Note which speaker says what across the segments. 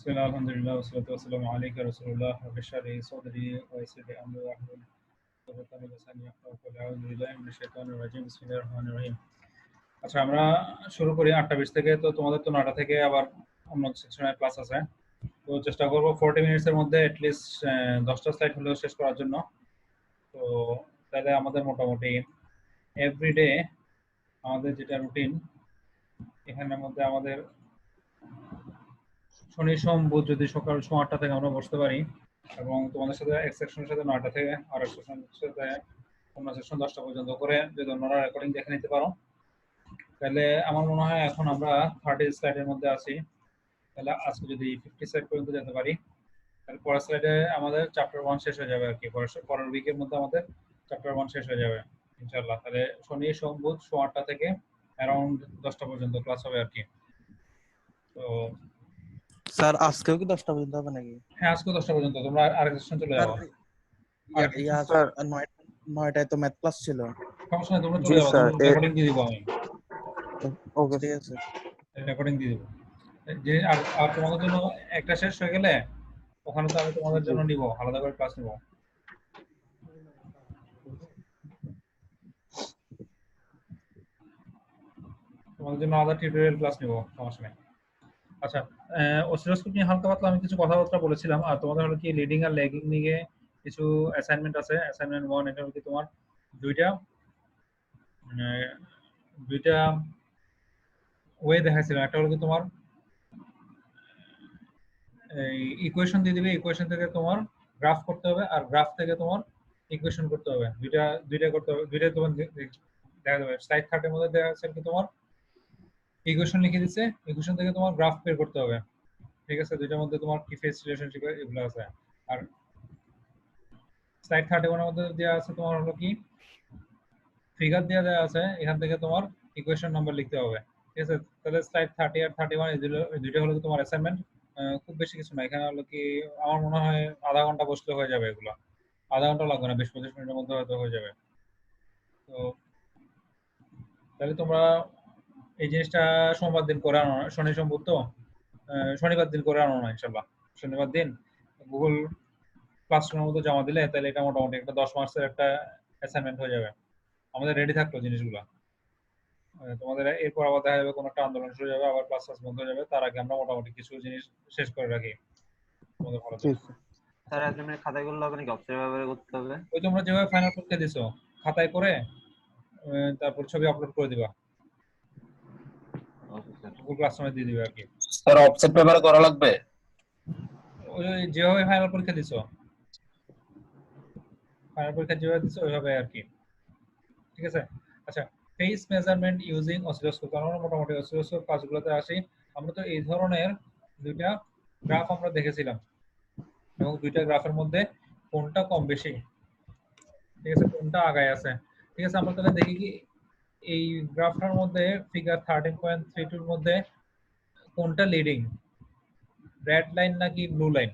Speaker 1: বিসমিল্লাহ আলহামদুলিল্লাহ ওয়াসসালাতু ওয়াসসালামু আলাইকা রাসূলুল্লাহ ওয়া বিশরি সাদরি ওয়া ইয়াসসির লি আমরি ওয়াহলুল উকদাতাম মিন লিসানি ইয়াফকাহু কওলি আউযু বিল্লাহি মিনাশ শাইতানির রাজীম বিসমিল্লাহির রহমানির রহিম। আচ্ছা, আমরা শুরু করি 8:20 থেকে। তো তোমাদের তো 9টা থেকে আবার অন্য সেকশনে ক্লাস আছে। তো চেষ্টা করব 40 মিনিটসের মধ্যে এট লিস্ট 10টা স্লাইড হলেও শেষ করার জন্য। তো তাহলে আমাদের মোটামুটি এভরিডে আমাদের যেটা রুটিন, এখানের মধ্যে আমাদের শনি সোম বুধ যদি সকাল 8টা থেকে আমরা বসতে পারি, এবং তোমাদের সাথে এক সেকশনের সাথে 9টা থেকে আর এক সেকশনের সাথে অন্য সেকশন 10টা পর্যন্ত করে যদি অন্যরা রেকর্ডিং দেখে নিতে পারো, তাহলে আমার মনে হয় এখন আমরা 30 স্লাইডের মধ্যে আছি। তাহলে আজকে যদি 50 স্লাইড পর্যন্ত যেতে পারি, তাহলে পরের স্লাইডে আমাদের চ্যাপ্টার 1 শেষ হয়ে যাবে আর কি। পরের উইকের মধ্যে আমাদের চ্যাপ্টার 1 শেষ হয়ে যাবে ইনশাআল্লাহ। তাহলে শনি সোম বুধ 8টা থেকে অ্যারাউন্ড 10টা পর্যন্ত ক্লাস হবে আর কি। তো
Speaker 2: স্যার আজকেও কি 10টা পর্যন্ত হবে নাকি?
Speaker 1: হ্যাঁ, আজকে 10টা পর্যন্ত। তোমরা আরেক সেকশন চলে যাও।
Speaker 2: স্যার 9টায় তো ম্যাথ ক্লাস ছিল।
Speaker 1: সমস্যা নেই, তোমরা
Speaker 3: জি
Speaker 1: চলে যাও,
Speaker 3: স্যার,
Speaker 1: রেকর্ডিং দিয়ে দিব আমি।
Speaker 2: ওকে ঠিক আছে।
Speaker 1: রেকর্ডিং দিয়ে দিব। যে আর তোমাদের জন্য একটা শেষ হয়ে গেলে ওখানে তো আমি তোমাদের জন্য নিব, আলাদা করে ক্লাস নিব। তোমাদের জন্য আলাদা টিউটোরিয়াল ক্লাস নিব, সমস্যা নেই। আচ্ছা, অসিলোস্কোপ নিয়ে হালকা পাতলা আমি কিছু কথাবার্তা বলেছিলাম। আর তোমাদের হলো কি লিডিং আর ল্যাগিং নিয়ে কিছু অ্যাসাইনমেন্ট আছে। অ্যাসাইনমেন্ট 1 এটা হলো কি তোমার দুইটা ওয়ে দেখাইছিলাম। একটা হলো কি তোমার ইকুয়েশন দিয়ে দিবে, ইকুয়েশন থেকে তোমার গ্রাফ করতে হবে, আর গ্রাফ থেকে তোমার ইকুয়েশন করতে হবে। দুইটা করতে হবে, দুইটা তোমার দেখা যাবে। স্লাইড 30 এর মধ্যে দেখা যাচ্ছে কি তোমার ইকুয়েশন লিখে দিচ্ছে, ইকুয়েশন থেকে তোমার গ্রাফ বের করতে হবে। ঠিক আছে, দুইটার মধ্যে তোমার কি ফেস রিলেশনশিপ এগুলো আছে। আর স্লাইড 31 এর মধ্যে দেওয়া আছে তোমার হলো কি ফিগার দেওয়া আছে, এখান থেকে তোমার ইকুয়েশন নাম্বার লিখতে হবে। ঠিক আছে, তাহলে স্লাইড 30 আর 31 এই দুইটা হলো তোমার অ্যাসাইনমেন্ট। খুব বেশি কিছু না, এখানে হলো কি আমার মনে হয় আধা ঘন্টা বসলে হয়ে যাবে এগুলো। আধা ঘন্টা লাগবে না, 20-25 মিনিটের মধ্যে হয়তো হয়ে যাবে। তো তাহলে তোমরা এই জিনিসটা সোমবার দিন করে আনো না, শনি সোম বুধ তো শনিবার দিন করে আনো না ইনশাল্লাহ। শনিবার দিন গুগল ক্লাসরুমের মধ্যে জমা দিলে তাহলে এটা মোটামুটি একটা 10 মার্কসের একটা অ্যাসাইনমেন্ট হয়ে যাবে। আমাদের রেডি থাকলো জিনিসগুলো। তোমাদের এরপর আবার দেখা যাবে কোনো একটা আন্দোলন শুরু যাবে, আবার ক্লাস বন্ধ হয়ে যাবে। তার আগে আমরা মোটামুটি কিছু জিনিস শেষ করে রাখি তোমাদের ভালো জন্য।
Speaker 4: স্যার অ্যাসাইনমেন্ট খাতাগুলো হবে নাকি অবজারভাবে করতে হবে?
Speaker 1: ওই তোমরা যেভাবে ফাইনাল পরীক্ষা দিছো খাতায় করে তারপর ছবি আপলোড করে দিবা, গুগল ক্লাসরুমে দিয়ে দিবে আর কি।
Speaker 3: স্যার অফসেট পেপারে করা লাগবে?
Speaker 1: ওই যেভাবে ফাইনাল পরীক্ষা দিছো, ফাইনাল পরীক্ষা যেভাবে দিছো ওইভাবে আর কি। ঠিক আছে। আচ্ছা, ফেস মেজারমেন্ট ইউজিং অসিলোস্কোপ। আমরা মোটামুটি অসিলোস্কোপ কাজগুলোতে আসি। আমরা তো এই ধরনের দুইটা গ্রাফ আমরা দেখেছিলাম, এবং দুইটা গ্রাফের মধ্যে কোনটা কম বেশি, ঠিক আছে, কোনটা আগায় আছে। ঠিক আছে, আমরা তাহলে দেখি কি এই গ্রাফটার মধ্যে ফিগার 13.32 এর মধ্যে কোনটা লিডিং, রেড লাইন নাকি ব্লু লাইন?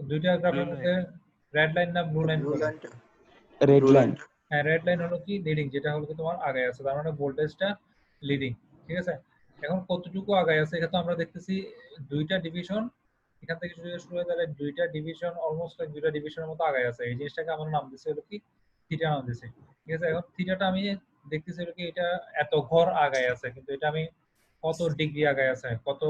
Speaker 1: দুইটা গ্রাফের মধ্যে রেড লাইন না ব্লু লাইন?
Speaker 3: Red line.
Speaker 1: হ্যাঁ, রেড লাইন হলো কি লিডিং, যেটা হলো কি তোমার আগায় আছে, তার মানে ভোল্টেজটা লিডিং। ঠিক আছে, এখন কতটুকু আগায় আছে এটা তো আমরা দেখতেছি দুইটা ডিভিশন, এখান থেকে শুরু হয়ে তাহলে দুইটা ডিভিশন অলমোস্ট দুইটা ডিভিশনের মতো আগায় আছে। এই জিনিসটাকে আমরা নাম দিচ্ছি হলো কি থিটা নাম দিচ্ছি। ঠিক আছে, এখন থিটাটা আমি দেখতেছি হলো কি এটা এত ঘর আগায় আছে, কিন্তু এটা আমি কত ডিগ্রি আগায় আছে, কত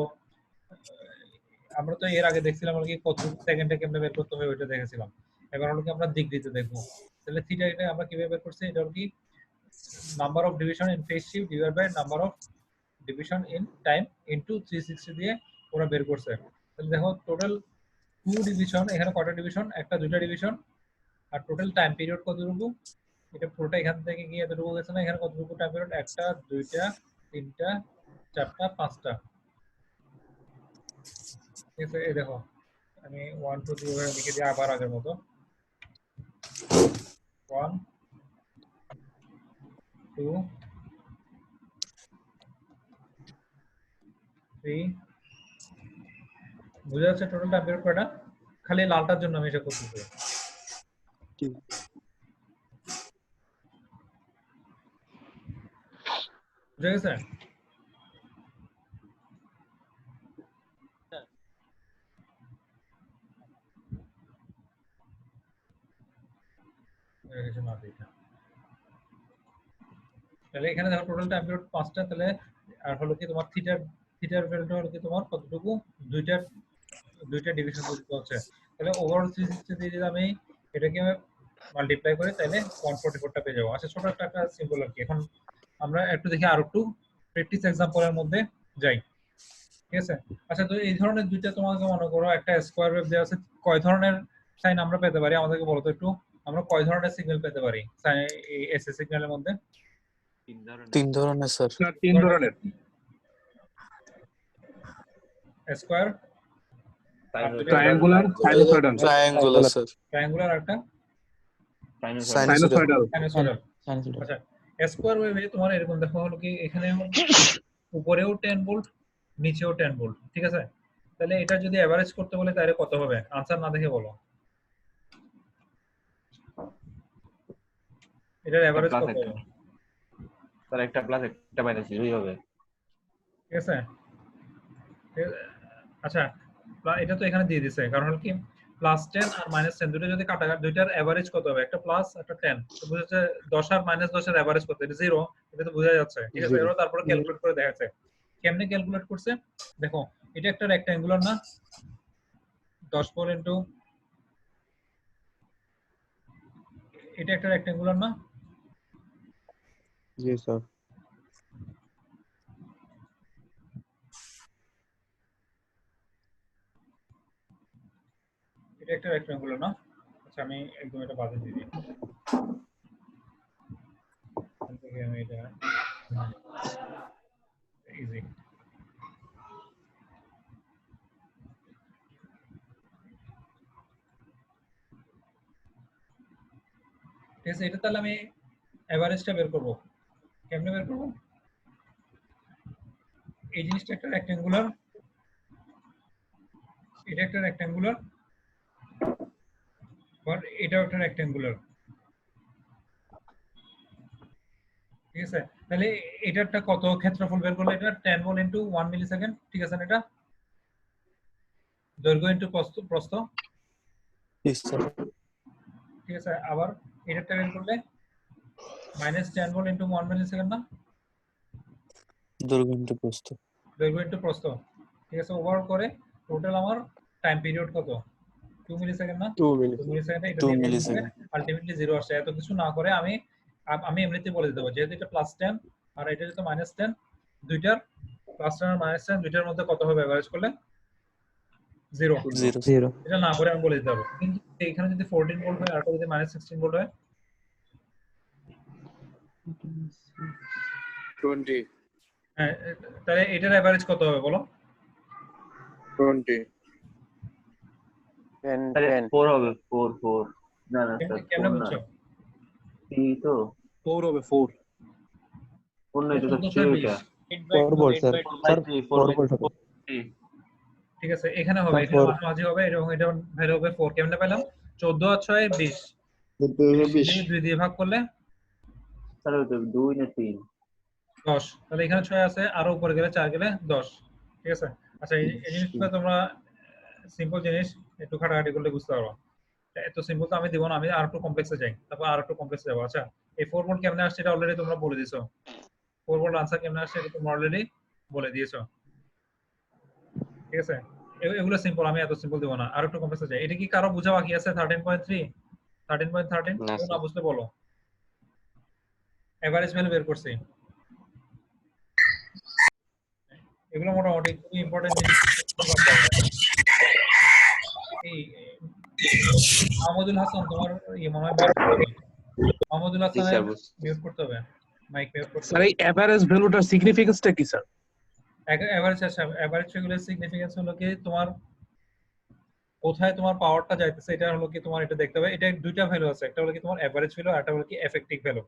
Speaker 1: আমরা তো এর আগে দেখছিলাম হলো কি কত সেকেন্ডে কেমনে বের করতে হয় ওইটা দেখেছিলাম। এবার হলো কি আমরা ডিগ্রিতে দেখবো। তাহলে থিটা এটা আমরা কিভাবে বের করছি, এটা হলো কি number of division in phase shift divide by number of division in time into 360 দিয়ে ওরা বের করছে। তাহলে দেখো টোটাল 2 ডিভিশন, এখানে কয়টা ডিভিশন, একটা দুইটা ডিভিশন, আর টোটাল টাইম পিরিয়ড কতটুকু, এটা পুরোটা এখান থেকে গিয়ে এতটুকু গেছে না, এখানে কতটুকু টাইম পিরিয়ড, একটা দুইটা তিনটা চারটা পাঁচটা। ঠিক আছে, এই দেখো আমি 1 2 3 এভাবে লিখে দিই আবার আগের মতো 1 2 3। বুঝা যাচ্ছে টোটাল টাইম পিরিয়ড কয়টা? খালি লালটার জন্য আমি এটা করতেছি। বুঝা গেছে? তাহলে এখানে দেখো টোটাল টাইম পিরিয়ড 5টা, তাহলে আর হলো কি তোমার থিটার ভ্যালুটা হলো কি তোমার কতটুকু, দুইটা ডিভিশন করতে হচ্ছে। তাহলে ওভারঅল 360 দিয়ে যদি আমি এটাকে মাল্টিপ্লাই করি তাহলে 144টা পেয়ে যাবো। আচ্ছা, ছোট একটা সিম্পল আর কি। এখন আমরা একটু দেখি আর একটু প্র্যাকটিস এক্সাম্পলের মধ্যে যাই, ঠিক আছে? আচ্ছা, তো এই ধরনের দুইটা তোমাকে মনে করো একটা স্কয়ার ওয়েভ দেওয়া আছে, কয় ধরনের সাইন আমরা পেতে পারি আমাদেরকে বলো তো একটু। আমরা কয় ধরনের সিগন্যাল পেতে পারি এই এসএ সিগন্যালের মধ্যে?
Speaker 2: 3 ধরনের স্যার।
Speaker 5: 3 ধরনের।
Speaker 1: Square,
Speaker 5: triangular, sinusoidal.
Speaker 2: Triangular sir.
Speaker 1: Triangular আর একটা
Speaker 5: সাইনোসয়েডাল।
Speaker 1: সাইনোসয়েডাল। আচ্ছা, স্কয়ার ওয়েভে তোমার এরকম দেখো হলো কি এখানে উপরেও 10 ভোল্ট, নিচেও 10 ভোল্ট, ঠিক আছে? তাহলে এটা যদি এভারেজ করতে বলে তাহলে কত হবে? আনসার না দেখে বলো। এটার এভারেজ কত হবে?
Speaker 4: স্যার একটা প্লাস একটা মাইনাস দুই হবে।
Speaker 1: ঠিক আছে? আচ্ছা, এটা তো এখানে দিয়ে দিছে, কারণ হলো কি +10 আর -10 দুটো যদি কাটা, দুইটার এভারেজ কত হবে? একটা প্লাস একটা 10, তো বুঝা যাচ্ছে 10 আর -10 এর এভারেজ কত? এটা 0, এটা তো বোঝা যাচ্ছে, ঠিক আছে? এবার তারপরে ক্যালকুলেট করে দেখাচ্ছে। কেমনে ক্যালকুলেট করছে দেখো, এটা একটা রেক্ট্যাঙ্গুলার না, 10 ইনটু, এটা একটা রেক্ট্যাঙ্গুলার না?
Speaker 2: জি স্যার।
Speaker 1: এটা একটা রেক্ট্যাঙ্গুলার না? আচ্ছা, আমি একদম এটা বাদে দিয়ে দিই। আমি এটা ইজি। ঠিক আছে, এটা তাহলে আমি এভারেজটা বের করব। কেমনে বের করব? এই জিনিসটা একটা রেক্ট্যাঙ্গুলার, এটা একটা রেক্ট্যাঙ্গুলার, বাট এটাও একটা রেক্ট্যাঙ্গুলার, ঠিক আছে? তাহলে এটারটা কত ক্ষেত্রফল বের করলে এটা 10 ভোল্ট ইনটু 1 মিলি সেকেন্ড, ঠিক আছে না? এটা দৈর্ঘ্য ইনটু প্রস্থ, ঠিক আছে? আবার এটারটা বের করলে -10 ভোল্ট ইনটু 1 মিলি সেকেন্ড না?
Speaker 2: দৈর্ঘ্য ইনটু প্রস্থ।
Speaker 1: দৈর্ঘ্য ইনটু প্রস্থ, ঠিক আছে? ওভার করে টোটাল আমার টাইম পিরিয়ড কত? 2 মিলি সেকেন্ড না?
Speaker 2: 2
Speaker 1: মিলি সেকেন্ড। এটা
Speaker 2: 2
Speaker 1: দিয়ে
Speaker 2: মিলিসেকেন্ড।
Speaker 1: আলটিমেটলি 0 আসছে। এত কিছু না করে আমি এমনিতেই বলে দিতে পারি, যেহেতু এটা +10 আর এটা যেহেতু -10, দুইটার +10 আর -10 দুইটার মধ্যে কত হবে এভারেজ করলে? 0।
Speaker 2: 0
Speaker 1: এটা না করে আমি বলে দিতে পারবো। কিন্তু এখানে যদি 14 ভোল্ট হয় আর যদি -16 ভোল্ট হয়,
Speaker 5: 20
Speaker 1: হ্যাঁ, তাহলে এটার এভারেজ কত হবে বলো?
Speaker 5: 20
Speaker 4: তাহলে 4 হবে, 4 না না স্যার,
Speaker 1: কেমনে বুঝছো?
Speaker 4: ই তো
Speaker 5: 4 হবে 4
Speaker 4: 4 নয় তো
Speaker 1: 14
Speaker 4: স্যার,
Speaker 1: ছয়
Speaker 4: এটা
Speaker 2: 4 ভোল্ট স্যার। স্যার 4 ভোল্ট হবে।
Speaker 1: ঠিক আছে, এখানে হবে, এখানে মাঝামাঝি হবে, এবং এটা ভ্যালু হবে 4। কেমনে পেলাম? 14 আর 6 20, 2 দিয়ে ভাগ করলে
Speaker 4: স্যার ওই তো 2 না 3।
Speaker 1: 10। তাহলে এখানে 6 আছে, আরো উপরে গেলে 4 গেলে 10, ঠিক আছে? আচ্ছা, এই জিনিসটা তোমরা সিম্পল জিনিস একটু খাটাখাটি করলে বুঝতে পারো। এত সিম্পল তো আমি দিব না, আমি আর একটু কমপ্লেক্সে যাই, তারপর আর একটু কমপ্লেক্সে যাবো। আচ্ছা, এই 4 ভোল্ট কেমনে আসছে এটা অলরেডি তোমরা বলে দিছো। 4 ভোল্ট আনসার কেমনে আসছে এটা তোমরা অলরেডি বলে দিয়েছো, ঠিক আছে? এগুলো সিম্পল, আমি এত সিম্পল দিব না, আর একটু কমপ্লেক্সে যাই। এটা কি কারো বোঝা বাকি আছে? 13.3, 13.13 কেউ না বুঝলে বলো। এভারেজ ভ্যালু বের করছি। এগুলো মোটামুটি খুবই ইম্পর্টেন্ট জিনিস। এই মাহমুদুল হাসান, তোমার মনে হয় মাহমুদুল হাসানের মিউট করতে হবে, মাইক মিউট করতে
Speaker 5: স্যার
Speaker 1: হবে।
Speaker 5: এই এভারেজ ভ্যালুটার সিগনিফিকেন্সটা কি স্যার?
Speaker 1: এভারেজ এভারেজ সিগনিফিকেন্স হলো কি তোমার কোথায় তোমার পাওয়ারটা যাইতেছে, এটা হলো কি তোমার এটা দেখতে হবে। এটা দুইটা ভ্যালু আছে, একটা হলো কি তোমার এভারেজ ভ্যালু আর একটা হলো কি এফেক্টিভ ভ্যালু,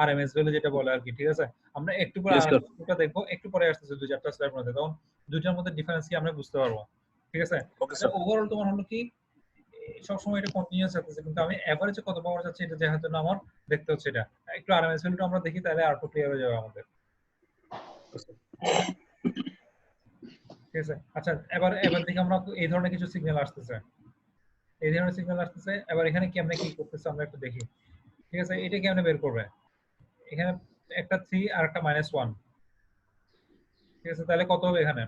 Speaker 1: আরএমএস ভ্যালু যেটা বলে আর কি, ঠিক আছে? আমরা একটু পরে
Speaker 5: Yes, sir.
Speaker 1: আরেকটা দেখবো, একটু পরে আসতেছে 2-4টা স্লাইড মধ্যে, তখন দুইটার মধ্যে ডিফারেন্স কি আমরা বুঝতে পারবো, ঠিক আছে?
Speaker 5: Okay sir.
Speaker 1: ওভারঅল তোমার হলো কি সবসময় এটা কন্টিনিউয়াস থাকতেছে, কিন্তু আমি এভারেজে কত পাওয়ার যাচ্ছে এটা দেখার জন্য আমার দেখতে হচ্ছে। এটা একটু আরএমএস ভ্যালুটা আমরা দেখি, তাহলে আর একটু ক্লিয়ার হয়ে যাবে আমাদের। ঠিক আছে। আচ্ছা, এবার দেখি আমরা এই ধরনের কিছু সিগন্যাল আসতেছে, এবার এখানে কেমনে কি করতেছে আমরা একটু দেখি। ঠিক আছে, এটা কেমনে বের করবে? এখানে একটা 3 আর একটা -1। ঠিক আছে, তাহলে কত হবে এখানে?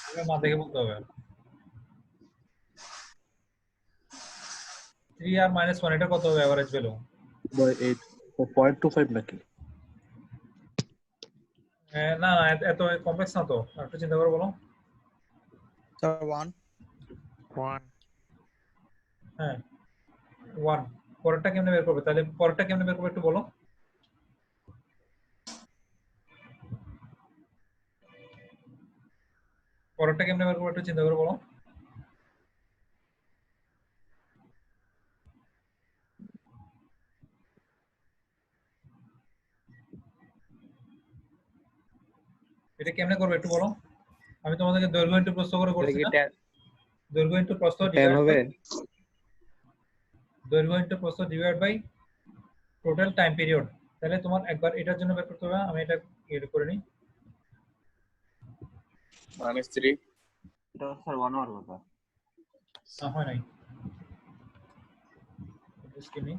Speaker 1: এটা না দেখে বলতে হবে। 3 আর -1 এটা কত হবে এভারেজ ভ্যালু?
Speaker 5: by 8 0.25 নাকি?
Speaker 1: না না, এত কমপ্লেক্স না তো, একটু চিন্তা করে বলো।
Speaker 2: স্যার 1
Speaker 1: হ্যাঁ 1। পরেরটা কেমনে বের করবে? তাহলে পরেরটা কেমনে বের করবে একটু বলো। পরেরটা কেমনে বের করবে একটু চিন্তা করে বলো। এটা কেমনে করবে একটু বলো। আমি তোমাদেরকে দৈর্ঘ্য ইনটু প্রস্থ করে করছি না? দৈর্ঘ্য ইনটু প্রস্থ ডিভাইড বাই দৈর্ঘ্য ইনটু প্রস্থ divide by total time period. তাহলে তোমার একবার এটার জন্য বের করতে হবে। আমি এটা এর করে নিই।
Speaker 3: -3
Speaker 4: এটা স্যার 1 হওয়ার কথা।
Speaker 1: না হয় নাই, জাস্ট কিনি।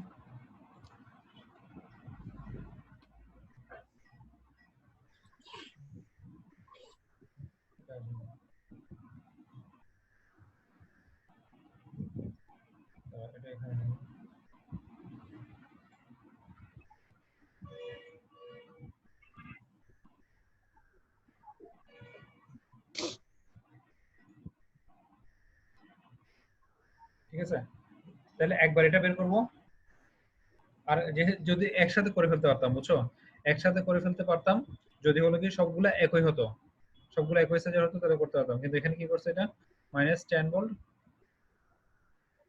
Speaker 1: এটা এখানে নেই। ঠিক আছে, তাহলে একবার এটা বের করব। আর যদি একসাথে করে ফেলতে পারতাম, বুঝছো, একসাথে করে ফেলতে পারতাম যদি হলো কি সবগুলা একই হতো, সবগুলো একই সাইজের হতো, তাহলে করতে পারতাম। কিন্তু এখানে কি করছে, এটা -10 ভোল্ট,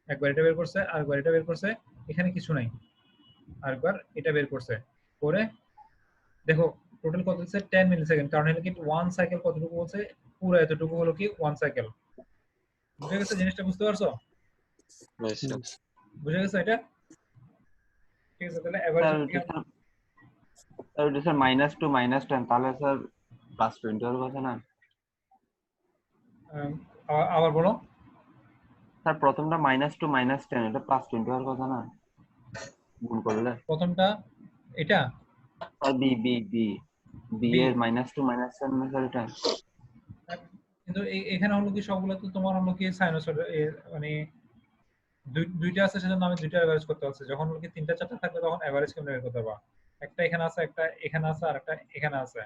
Speaker 1: একবার এটা বের করছে, আরেকবার এটা বের করছে, এখানে কিছু নাই, আরেকবার এটা বের করছে করে দেখো টোটাল কত হচ্ছে 10 মিলি সেকেন্ড। কারণ হলো কি 1 সাইকেল কতটুকু বলছে, পুরো এতটুকু হলো কি 1 সাইকেল। বুঝে গেছে জিনিসটা? বুঝতে পারছো? বুঝে গেছে এটা? ঠিক আছে, তাহলে এভারেজ
Speaker 4: স্যার এটা স্যার -2 -10 তাহলে স্যার +20 হওয়ার কথা না?
Speaker 1: আবার বলো।
Speaker 4: স্যার প্রথমটা -2 -10 এটা +20 হওয়ার কথা না গুণ করলে?
Speaker 1: প্রথমটা এটা
Speaker 4: আর B B B B
Speaker 1: B,
Speaker 4: এর -2 -10 না স্যার এটা?
Speaker 1: কিন্তু এখানে হলো কি সবগুলো তো তোমার হলো কি সাইনোসয়েড, মানে দুইটা আছে, সেজন্য আমি দুইটা এভারেজ করতে হচ্ছে। যখন হলো কি 3টা 4টা থাকবে তখন এভারেজ কেমনে বের করতে পারবা? একটা এখানে আছে, একটা এখানে আছে, আর একটা এখানে আছে,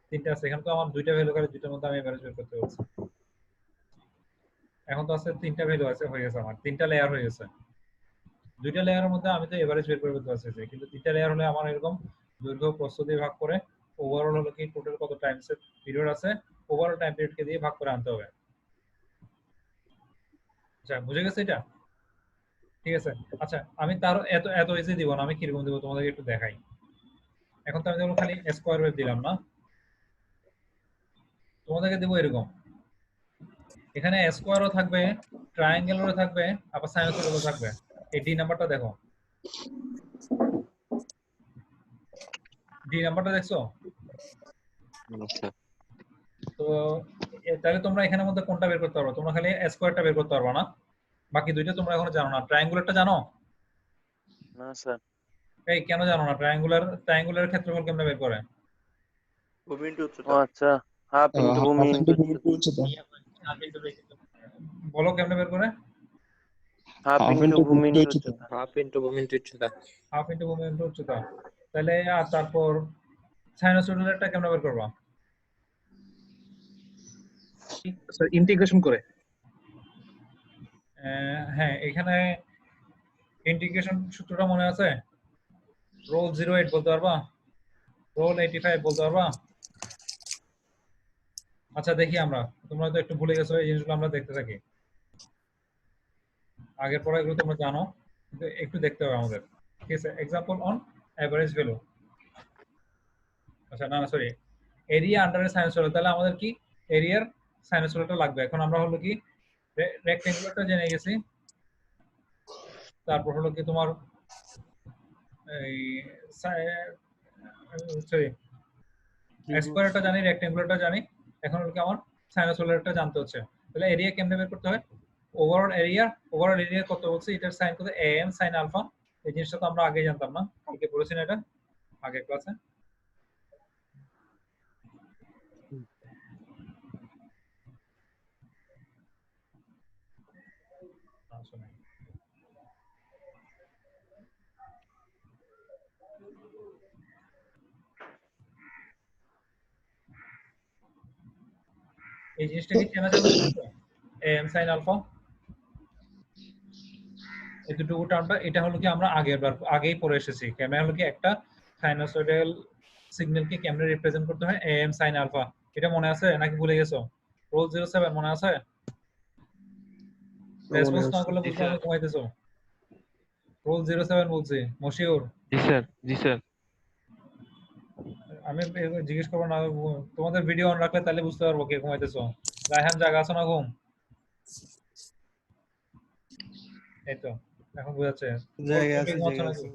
Speaker 1: 3টা আছে। এখানে তো আমার দুইটা ভ্যালু করে, দুইটার মধ্যে আমি এভারেজ বের করতে হচ্ছে। এখন তো আছে 3টা ভ্যালু আছে, হয়ে গেছে আমার 3টা লেয়ার হয়ে গেছে। দুইটা লেয়ারের মধ্যে আমি তো এভারেজ বের করে ফেলতে পারছি, কিন্তু 3টা লেয়ার হলে আমার এরকম দৈর্ঘ্য প্রস্থ দিয়ে ভাগ করে ওভারঅল হলো কি টোটাল কত টাইম পিরিয়ড আছে, ওভারঅল টাইম পিরিয়ডকে দিয়ে ভাগ করে আনতে হবে। আচ্ছা, বুঝে গেছে এটা? ঠিক আছে। আচ্ছা, আমি তার এত এত ইজি দিব না, আমি কিরকম দিব তোমাদেরকে একটু দেখাই। এখন তো আমি যেমন খালি স্কোয়ার ওয়েভ দিলাম না, তোমাদেরকে দেবো এরকম। এখানে স্কোয়ারও থাকবে, ট্রায়াঙ্গেলও থাকবে, আবার সাইনোসয়েডও থাকবে। এই ডি নাম্বারটা দেখো, ডি নাম্বারটা দেখছো? তো তাহলে তোমরা এখানের মধ্যে কোনটা বের করতে পারবে? তোমরা খালি স্কোয়ারটা বের করতে পারবে না, বাকি দুইটা তোমরা এখনো জানো না। ট্রায়াঙ্গুলারটা জানো?
Speaker 3: না স্যার।
Speaker 1: এই কেন জানো না? ট্রায়াঙ্গুলারের ক্ষেত্রফল কেমনে বের করে?
Speaker 3: ও আচ্ছা, হাফ ইনটু ভূমি ইনটু
Speaker 2: উচ্চতা
Speaker 1: বলো কেমনে বের করে?
Speaker 3: হাফ ইনটু ভূমি ইনটু উচ্চতা।
Speaker 1: হাফ ইনটু ভূমি ইনটু উচ্চতা। তাহলে আর তারপর সাইনোসয়েডালটা কেমনে বের করবা?
Speaker 5: স্যার ইন্টিগ্রেশন করে।
Speaker 1: হ্যাঁ, এখানে ইন্টিগ্রেশন সূত্রটা মনে আছে? রোল 08 বলতে পারবা? রোল 85 বলতে পারবা? আচ্ছা দেখি আমরা, তোমরা তো একটু ভুলে গেছো, এই জিনিসগুলো আমরা দেখতে থাকি। আগের পড়াগুলো তোমরা জানো, কিন্তু একটু দেখতে হবে আমাদের। ঠিক আছে, এক্সাম্পল অন এভারেজ ভ্যালু। আচ্ছা, না না সরি, এরিয়া আন্ডার সাইনোসয়েড। তাহলে আমাদের কি এরিয়ার সাইনোসয়েডটা লাগবে। এখন আমরা হলো কি রেক্টেঙ্গুলারটা জেনে গেছি, তারপর হলো কি তোমার এই সরি স্কয়ারটা জানি, রেক্ট্যাঙ্গুলারটা জানি, এখন হলো কি আমার সাইনোসয়েডটা জানতে হচ্ছে। তাহলে এরিয়া কেমনে বের করতে হয়? ওভারঅল এরিয়া কত বলছে, এটার সাইন কত, am sin আলফা। এই জিনিসটা তো আমরা আগে জানতাম না, কালকে পড়েছি না এটা আগের ক্লাসে। আসলে এই জিনিসটা কি চেনা যাবে? am sin আলফা এই দুটো টার্মটা, এটা হলো কি আমরা আগেই পড়ে এসেছি। কেমনে হলো কি একটা সাইনোসয়েডাল সিগন্যালকে কেমনে রিপ্রেজেন্ট করতে হয়, am sin আলফা। এটা মনে আছে নাকি ভুলে গেছো? রোল 07 মনে আছে? রেসপন্স না করলে বুঝবো আমি ঘুমাইতেছো। রোল 07 বলছি, মশিউর।
Speaker 6: জি স্যার, জি স্যার।
Speaker 1: আমি জিজ্ঞেস করবো না, তোমাদের ভিডিও অন রাখলে তাহলে বুঝতে পারবো কে ঘুমাইতেছো। রায়হান জাগা আছো না ঘুম? এই তো এখন বুঝাচ্ছে।
Speaker 2: জায়গা আছে,
Speaker 1: ঘুমাচ্ছ
Speaker 2: জায়গা
Speaker 1: নাকি?
Speaker 2: আছে।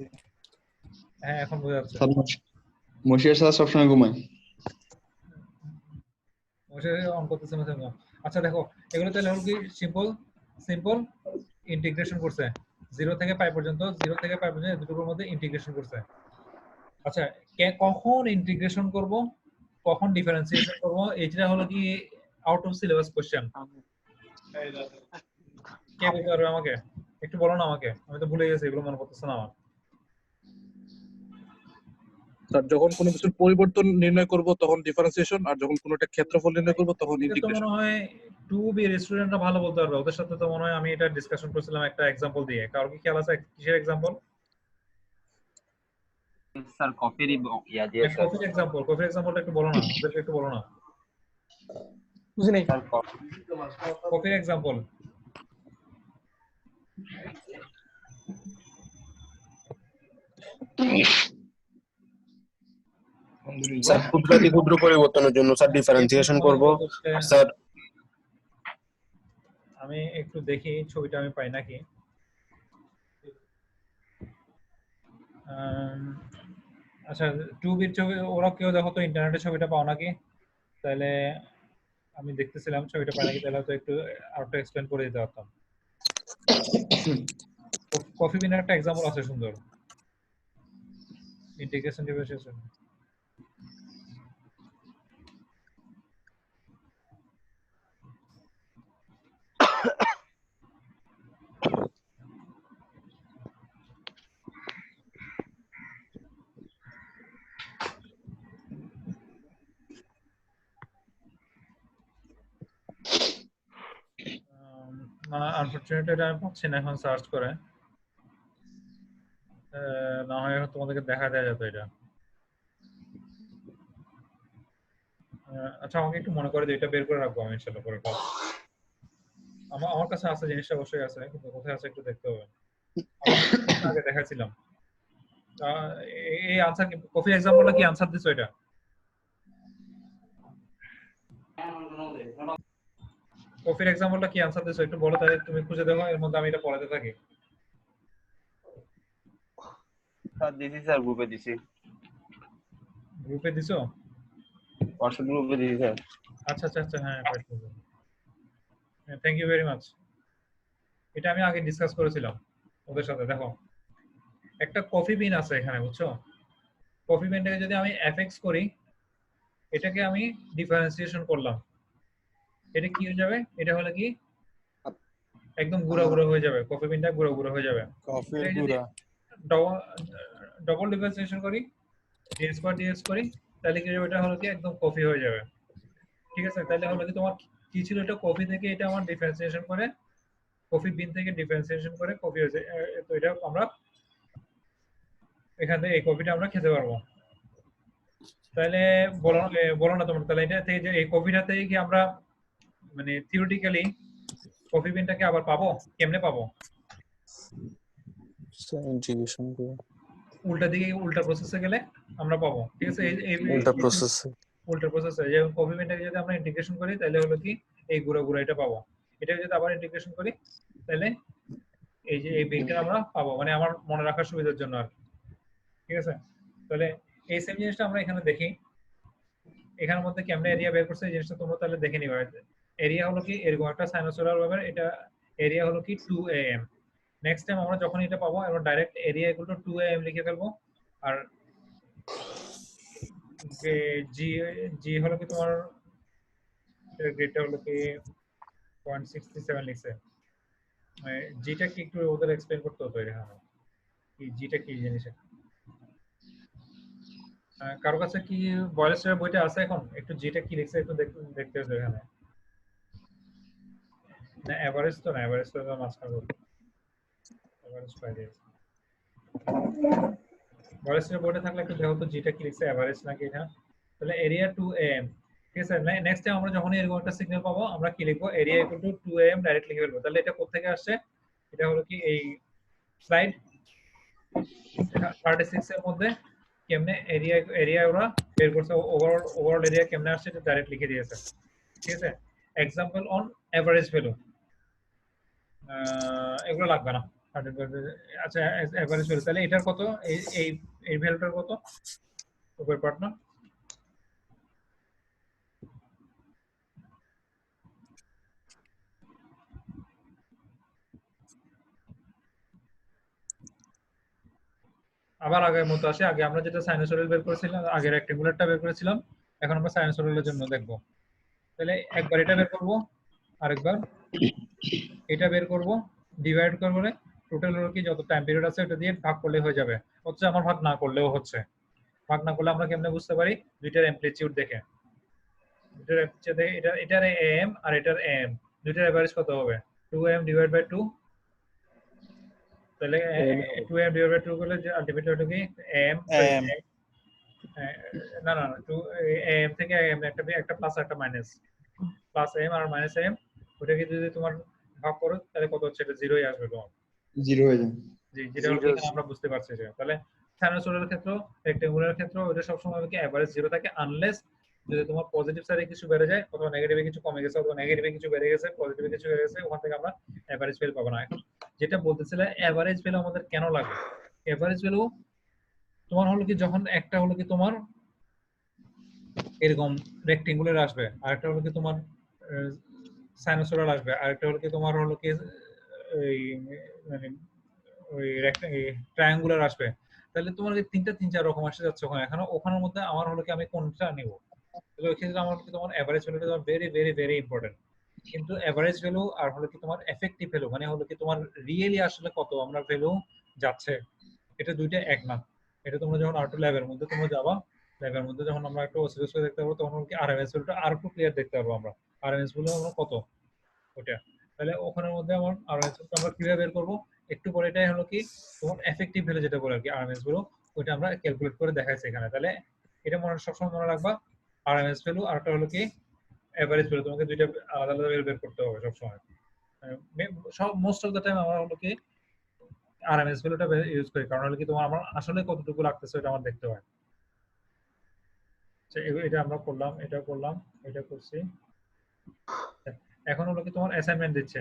Speaker 1: হ্যাঁ এখন বুঝাচ্ছে।
Speaker 7: মশিয়ার সাথে সবসময় ঘুমায়।
Speaker 1: অন করতেছে না কেন? আচ্ছা দেখো, এগুলো তাহলে হলো কি সিম্পল ইন্টিগ্রেশন করছে 0 থেকে পাই পর্যন্ত, 0 থেকে পাই পর্যন্ত দুটোর মধ্যে ইন্টিগ্রেশন করছে। আচ্ছা কখন ইন্টিগ্রেশন করব, কখন ডিফারেন্সিয়েশন করব, এইটা হলো কি আউট অফ সিলেবাস কোশ্চেন। কে বলতে পারবে আমাকে? একটু বলো না আমাকে, আমি তো ভুলে গেছি, এগুলো মনে পড়তেছে না আমার।
Speaker 5: স্যার যখন কোনো কিছুর পরিবর্তন নির্ণয় করব তখন ডিফারেন্সিয়েশন, আর যখন কোনো একটা ক্ষেত্রফল নির্ণয় করব তখন
Speaker 1: এটা তো
Speaker 5: ইন্টিগ্রেশন।
Speaker 1: মনে হয় 2B এর স্টুডেন্টরা ভালো বলতে পারবে, ওদের সাথে তো মনে হয় আমি এটা ডিসকাশন করছিলাম একটা एग्जांपल দিয়ে। কারো কি খেয়াল আছে কিসের एग्जांपल?
Speaker 4: স্যার কপিরই ইয়া দিয়ে স্যার।
Speaker 1: কফির एग्जांपलটা একটু বলো না, ওদেরকে একটু বলো না।
Speaker 2: বুঝি নাই।
Speaker 4: স্যার
Speaker 1: কফির एग्जांपल
Speaker 8: স্যার ক্ষুদ্রাতি ক্ষুদ্র পরিবর্তনের জন্য স্যার ডিফারেন্সিয়েশন করব। আর স্যার
Speaker 1: আমি একটু দেখি ছবিটা আমি পাই নাকি। আচ্ছা 2B ছবি ওরা কেউ দেখো তো ইন্টারনেটে ছবিটা পাও নাকি? তাহলে আমি দেখতেছিলাম ছবিটা পাই নাকি, তাহলে তো একটু আরেকটু এক্সপ্লেইন করে দিতে পারতাম। কফি বিনের একটা एग्जांपल আছে সুন্দর, ইন্টিগ্রেশন ডিফারেন্সিয়েশন। না আনফরচুনেটলি এটা আমি পাচ্ছি না এখন সার্চ করে, না হয় তোমাদেরকে দেখা দেয়া যেত এটা। আচ্ছা আমাকে একটু মনে করে দিও, এটা বের করে রাখবো আমি ইনশাআল্লাহ পরে ক্লাস। আমার কাছে আছে জিনিসটা, অবশ্যই আছে, কিন্তু কোথায় আছে একটু দেখতে হবে। আমি আগে দেখাছিলাম। এই আনসার কি কফি एग्जांपलটা কি আনসার দিছো এটা? কফির एग्जांपलটা কি আনসার দিছো একটু বলো, তাহলে তুমি খুঁজে দেখো, এর মধ্যে আমি এটা পড়াতে থাকি।
Speaker 4: স্যার দিছি স্যার, গ্রুপে দিছি।
Speaker 1: গ্রুপে দিছো?
Speaker 4: হোয়াটসঅ্যাপ গ্রুপে দিছি স্যার।
Speaker 1: আচ্ছা আচ্ছা আচ্ছা, হ্যাঁ থ্যাংক ইউ ভেরি মাচ। এটা আমি আগে ডিসকাস করেছিলাম ওদের সাথে। দেখো একটা কফি বিন আছে এখানে, বুঝছো? কফি বিনটাকে যদি আমি এফএক্স করি, এটাকে আমি ডিফারেন্সিয়েশন করলাম, এটা কি হয়ে যাবে? এটা হলো কি একদম গুঁড়া গুঁড়া হয়ে যাবে, কফি বিনটা গুঁড়া গুঁড়া হয়ে যাবে।
Speaker 2: কফির
Speaker 1: এটাকে যদি
Speaker 2: গুঁড়া।
Speaker 1: ডবল ডিফারেন্সিয়েশন করি, ডিএস পার ডিএস করি, তাহলে কি হবে? এটা হলো কি একদম কফি হয়ে যাবে। ঠিক আছে, তাহলে হলো কি তোমার কি ছিল, এটা কফি থেকে এটা আমার ডিফারেন্সিয়েশন করে, কফি বিন থেকে ডিফারেন্সিয়েশন করে কফি হয়েছে। তো এটা আমরা এখান থেকে এই কফিটা আমরা খেতে পারবো। তাহলে বলো না তোমরা, তাহলে এটা থেকে যে এই কফিটা থেকে কি আমরা মানে থিওরিটিক্যালি কফি বিনটাকে আবার পাবো? কেমনে পাবো?
Speaker 8: ইন্টিগ্রেশন করব।
Speaker 1: উল্টা দিকে উল্টা প্রসেসে গেলে আমরা পাবো। ঠিক আছে, এই
Speaker 8: উল্টা প্রসেস।
Speaker 1: উল্টা প্রসেসে যে কফি বিনটাকে যদি আমরা ইন্টিগ্রেশন করি, তাহলে হলো কি এই গুঁড়া গুঁড়া এটা পাবো। এটাকে যদি আবার ইন্টিগ্রেশন করি, তাহলে এই যে এই বিনটা আমরা পাবো, মানে আমার মনে রাখার সুবিধার জন্য আর কি। ঠিক আছে? তাহলে এই সেম জিনিসটা আমরা এখানে দেখি, এখানের মধ্যে কেমনে এরিয়া বের করছে এই জিনিসটা তোমরা তাহলে দেখে নিবা। এরিয়া হলো কি এরকম একটা সাইনোসয়েডাল ব্যাপার, এটা এরিয়া হলো কি 2am। নেক্সট টাইম আমরা যখন এটা পাবো আমরা direct area equal to 2am লিখে ফেলবো, আর জি জি হলো কি তোমার গ্রেডটা হলো কি 0.67 লিখছে। জিটা কি একটু ওদের এক্সপ্লেইন করতে হতো এখানে, কি জিটা কি জিনিস? কারো কাছে কি বয়েলস্টারের বইটা আছে এখন? একটু জিটা কি লিখছে একটু দেখতে হবে এখানে। না এভারেজ তো না, এভারেজ তো মাঝখানে এভারেজ পাই দিয়েছে। বয়েলস্টারের বইটা থাকলে একটু দেখো তো জিটা কি লিখছে, এভারেজ নাকি এটা। তাহলে এরিয়া 2am, ঠিক আছে? নেক্সট টাইম আমরা যখন এরকম একটা সিগন্যাল পাবো আমরা কি লিখবো, area equal to 2am direct লিখে ফেলবো। তাহলে এটা কোথা থেকে আসছে? এটা হলো কি এই স্লাইড 36 এর মধ্যে কেমনে এরিয়া ওরা বের করছে, ওভারঅল এরিয়া কেমনে আসছে এটা ডাইরেক্ট লিখে দিয়েছে, ঠিক আছে? এক্সাম্পল অন এভারেজ ভ্যালু, এগুলো লাগবে না। আচ্ছা এভারেজ ভ্যালু, তাহলে এটার কত, এই এই এই ভ্যালুটার কত উপর পার্ট না? আবার আগের মতো আসে, আগে আমরা যেটা সাইনোসয়েডাল বের করেছিলাম, আগে রেক্টেঙ্গুলারটা বের করেছিলাম, এখন আমরা সাইনোসয়েডালের জন্য দেখব। তাহলে একবার এটা বের করব, আরেকবার এটা বের করব, ডিভাইড করব, টোটাল হলো কি যত টাইম পিরিয়ড আছে ওটা দিয়ে ভাগ করলে হয়ে যাবে। হচ্ছে আমার ভাগ না করলেও হচ্ছে। ভাগ না করলে আমরা কেমনে বুঝতে পারি? দুইটার অ্যামপ্লিটিউড দেখে। দুইটার অ্যামপ্লিটিউড দেখে, এটার am আর এটার am, দুইটার এভারেজ কত হবে? 2am divide by 2। তাহলে 2am ডিভাইড বাই 2 করলে যে আলটিমেট হলো কি am না না 2am থেকে am একটা প্লাস একটা মাইনাস, প্লাস am আর মাইনাস am, ওটাকে যদি তোমার ভাগ করো তাহলে কত হচ্ছে? এটা জিরোই আসবে তোমার,
Speaker 7: 0 হয়ে যায়।
Speaker 1: জি যেটা হলো এখানে আমরা বুঝতে পারছি যে। তাহলে সাইনোসয়েডাল ক্ষেত্র, রেক্টেঙ্গুলার ক্ষেত্র ওটা সব সময় কি এভারেজ জিরো থাকে, আনলেস যদি তোমার পজিটিভ সাইডে কিছু বেড়ে যায় অথবা নেগেটিভে কিছু কমে গেছে অথবা নেগেটিভে কিছু বেড়ে গেছে পজিটিভে কিছু বেড়ে গেছে, ওখান থেকে আমরা এভারেজ ভ্যালু পাবো না। এখন যেটা বলতেছিলে এভারেজ ভ্যালু আমাদের কেন লাগে? এভারেজ ভ্যালু তোমার হলো কি যখন একটা হলো কি তোমার এরকম রেক্টেঙ্গুলার আসবে, আরেকটা হলো কি তোমার সাইনোসয়েডাল আসবে, আরেকটা হলো কি তোমার হলো কি এই মানে ওই ট্রায়াঙ্গুলার আসবে, তাহলে তোমার এই তিন চার রকম আসে যাচ্ছে ওখানে। এখন ওখানের মধ্যে আমার হলো কি আমি কোনটা নিব? তাহলে ওই ক্ষেত্রে আমার হলো কি তোমার এভারেজ ভ্যালুটা তোমার ভেরি ভেরি ভেরি ইম্পর্টেন্ট। কিন্তু এভারেজ ভ্যালু আর হলো কি তোমার এফেক্টিভ ভ্যালু, মানে হলো কি তোমার রিয়েলি আসলে কত আমরা ভ্যালু যাচ্ছে, এটা দুইটা এক না। এটা তোমরা যখন আর টু ল্যাবের মধ্যে তোমরা যাবা, ল্যাবের মধ্যে যখন আমরা একটু অসিলোস্কোপ দেখতে পারবো তখন হলো কি আরএমএস ভ্যালুটা আর একটু ক্লিয়ার দেখতে পারবো আমরা, আরএমএস ভ্যালু আমরা কত ওটা। তাহলে ওখানের মধ্যে আমার আরএমএস ভ্যালু আমরা কিভাবে বের করব? একটু পরে এটাই হলো কি তোমার এফেক্টিভ ভ্যালু যেটা বলে আর কি আরএমএস ভ্যালু, ওটা আমরা ক্যালকুলেট করে দেখাইছি এখানে। তাহলে এটা সবসময় মনে রাখবা, আরএমএস ভ্যালু আর একটা হলো কি এভারেজ ভ্যালু, তোমাকে দুইটা আলাদা আলাদা ভ্যালু বের করতে হবে সবসময়। মোস্ট অফ দ্য টাইম আমরা হলো কি আরএমএস ভ্যালুটা ইউজ করি, কারণ হলো কি তোমার আমার আসলে কতটুকু লাগতেছে এটা আমার দেখতে হয়। এটা আমরা করলাম, এটা করলাম, এটা করছি। এখন হলো কি তোমার অ্যাসাইনমেন্ট দিচ্ছে,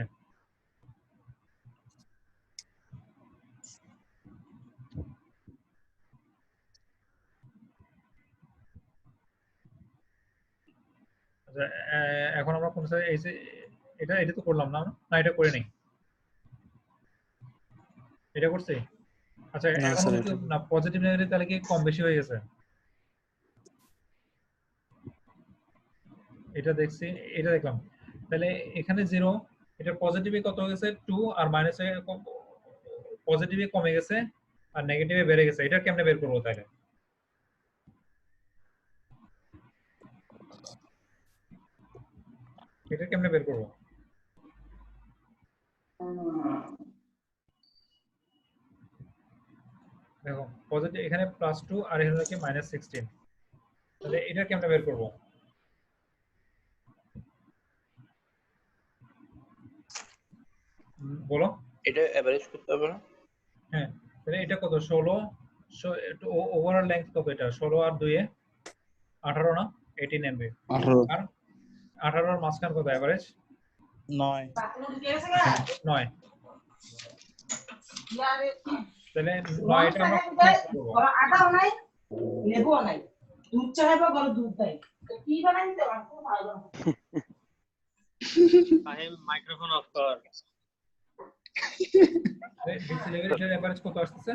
Speaker 1: আচ্ছা এখন আমরা কোন এই যে এটা এটা তো করলাম না, না এটা করে নেই, এটা করছি। আচ্ছা এখন না পজিটিভ নেগেটিভ তাহলে কি কম বেশি হয়ে গেছে? এটা দেখছি, এটা দেখলাম, তাহলে এখানে 0, এটা পজিটিভে কত হয়ে গেছে 2 আর মাইনাসে পজিটিভে কমে গেছে আর নেগেটিভে বেড়ে গেছে, এটা কেমনে বের করব? তাহলে এটা কেমনে বের করব? দেখো পজিটিভ এখানে +2 আর এখানে কি -16, তাহলে এটা কেমনে বের করব? বলো।
Speaker 3: এটা এভারেজ করতে হবে না?
Speaker 1: হ্যাঁ তাহলে এটা কত? 16, ওভারঅল লেংথ কত? এটা 16 আর 2 এ 18 না? 18 এমবি।
Speaker 7: 18
Speaker 1: আর 18 এর মাঝখান কত এভারেজ?
Speaker 2: 9।
Speaker 1: 9। তাহলে 9টা আমরা কোথায় করব?
Speaker 6: আটাও নাই লেবুও নাই দুধ চাইবো গরম দুধ নাই কি বানাই দিতে পারবো ভালো
Speaker 3: মাইক্রোফোন অফ কর।
Speaker 1: ডিসি লেভেল এটার এভারেজ কত আসছে?